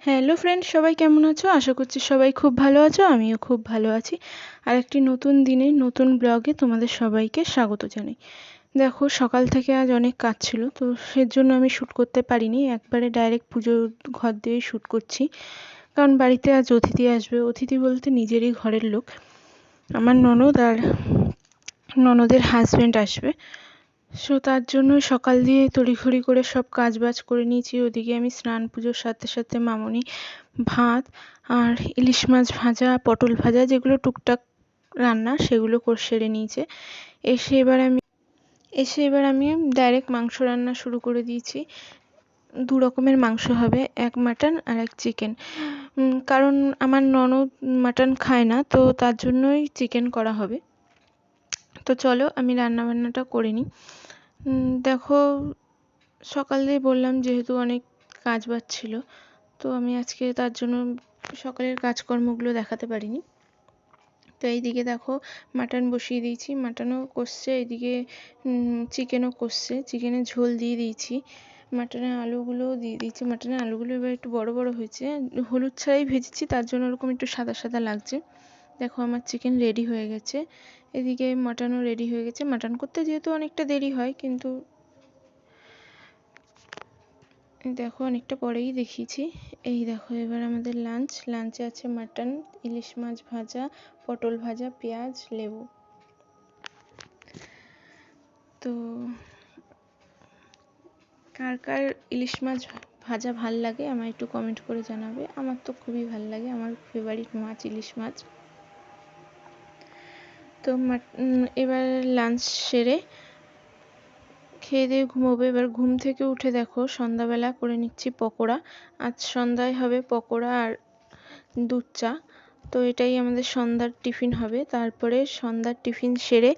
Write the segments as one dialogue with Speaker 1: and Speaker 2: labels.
Speaker 1: Hello friends, সবাই কেমন আছো? আশা করছি সবাই খুব ভালো আছো। আমিও খুব ভালো আছি। আর একটি নতুন দিনে নতুন ব্লগে তোমাদের সবাইকে স্বাগত জানাই। দেখো, সকাল থেকে আজ অনেক কাজ ছিল, তো সেজন্য আমি শ্যুট করতে পারিনি। একবারে ডাইরেক্ট পুজোর ঘর দিয়েই শ্যুট করছি, কারণ বাড়িতে আজ অতিথি আসবে। অতিথি বলতে নিজেরই ঘরের লোক, আমার ননদ আর ননদের হাজব্যান্ড আসবে। সো তার জন্য সকাল দিয়ে তড়িঘড়ি করে সব কাজবাজ করে নিয়েছি। ওদিকে আমি স্নান পুজোর সাথে সাথে মামনি ভাত আর ইলিশ মাছ ভাজা, পটল ভাজা, যেগুলো টুকটাক রান্না সেগুলো সেরে নিয়েছে। এসে এবার আমি ডাইরেক্ট মাংস রান্না শুরু করে দিয়েছি। দু রকমের মাংস হবে, এক মাটন আর এক চিকেন। কারণ আমার ননদ মাটন খায় না, তো তার জন্যই চিকেন করা হবে। তো চলো আমি রান্নাবান্নাটা করে নিই। দেখো, সকাল দিয়ে বললাম যেহেতু অনেক কাজ বাজ ছিল, তো আমি আজকে তার জন্য সকালের কাজকর্মগুলো দেখাতে পারিনি। তো এইদিকে দেখো, মাটন বসিয়ে দিয়েছি, মাটনও কষছে, এইদিকে চিকেনও কষছে। চিকেনের ঝোল দিয়ে দিয়েছি, মাটনের আলুগুলোও দিয়ে দিয়েছি। মাটনের আলুগুলো এবার একটু বড় বড় হয়েছে, হলুদ ছাড়াই ভেজেছি, তার জন্য ওরকম একটু সাদা সাদা লাগছে। দেখো, আমার চিকেন রেডি হয়ে গেছে, এদিকে মাটনও রেডি হয়ে গেছে। মাটন করতে যেহেতু অনেকটা দেরি হয়, কিন্তু দেখো অনেকটা পরেই দেখিয়েছি। এই দেখো, এবার আমাদের লাঞ্চে আছে মাটন, ইলিশ মাছ ভাজা, পটল ভাজা, পেঁয়াজ, লেবু। তো কার কার ইলিশ মাছ ভাজা ভাল লাগে আমার একটু কমেন্ট করে জানাবে। আমার তো খুবই ভাল লাগে, আমার ফেভারিট মাছ ইলিশ মাছ। তো এবার লাঞ্চ সেরে খেয়ে দিয়ে ঘুমোবো। এবার ঘুম থেকে উঠে দেখো সন্ধ্যাবেলা করে নিচ্ছি পকোড়া। আজ সন্ধ্যায় হবে পকোড়া আর দুধ চা। তো এটাই আমাদের সন্ধ্যার টিফিন হবে। তারপরে সন্ধ্যার টিফিন সেরে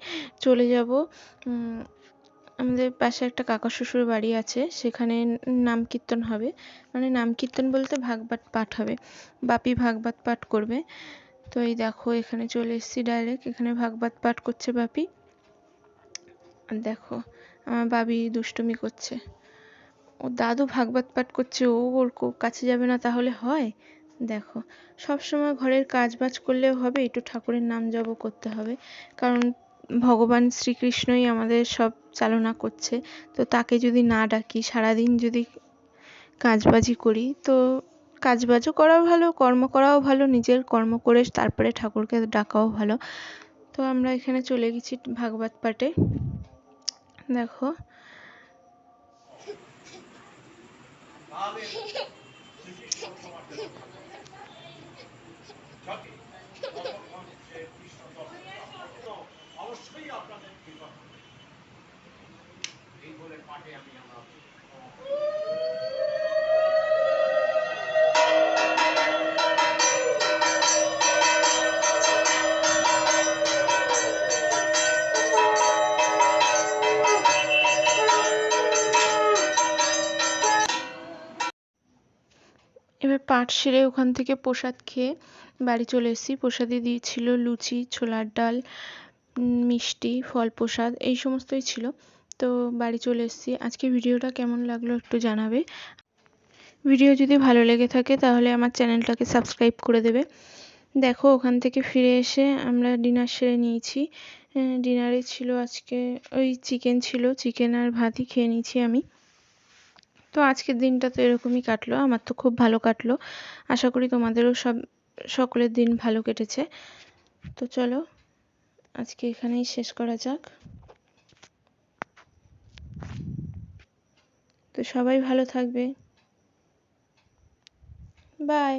Speaker 1: চলে যাব আমাদের পাশে একটা কাকা শ্বশুর বাড়ি আছে, সেখানে নাম কীর্তন হবে। মানে নাম কীর্তন বলতে ভাগবত পাঠ হবে, বাপি ভাগবত পাঠ করবে। তো এই দেখো, এখানে চলে এসেছি ডাইরেক্ট, এখানে ভাগবত পাঠ করছে বাপি। আর দেখো আমার বাবি দুষ্টুমি করছে, ও দাদু ভাগবত পাঠ করছে, ও ওর কাছে যাবে না তাহলে হয়? দেখো, সবসময় ঘরের কাজ বাজ করলেও হবে, একটু ঠাকুরের নাম জপ করতে হবে, কারণ ভগবান শ্রীকৃষ্ণই আমাদের সব চালনা করছে। তো তাকে যদি না ডাকি, সারাদিন যদি কাজবাজি করি, তো কাজবাজও করা ভালো, কর্ম করাও ভালো, নিজের কর্ম করে তারপরে ঠাকুরকে ডাকাও ভালো। তো আমরা এখানে চলে গেছি ভাগবত পাঠে। দেখো, অবশ্যই আপনাদের কৃপা এই বলে পাঠে আমি আমরা এবার পাঠ সেরে ওখান থেকে প্রসাদ খেয়ে বাড়ি চলে এসেছি। প্রসাদে দিয়েছিল লুচি, ছোলার ডাল, মিষ্টি, ফল প্রসাদ, এই সমস্তই ছিল। তো বাড়ি চলে এসেছি। আজকে ভিডিওটা কেমন লাগলো একটু জানাবে। ভিডিও যদি ভালো লেগে থাকে তাহলে আমার চ্যানেলটাকে সাবস্ক্রাইব করে দেবে। দেখো, ওখান থেকে ফিরে এসে আমরা ডিনার সেরে নিয়েছি। ডিনারে ছিল আজকে ওই চিকেন ছিল, চিকেন আর ভাতই খেয়ে নিয়েছি আমি। তো আজকের দিনটা তো এরকমই কাটলো, আমার তো খুব ভালো কাটলো। আশা করি তোমাদেরও সকলের দিন ভালো কেটেছে। তো চলো আজকে এখানেই শেষ করা যাক। তো সবাই ভালো থাকবে, বাই।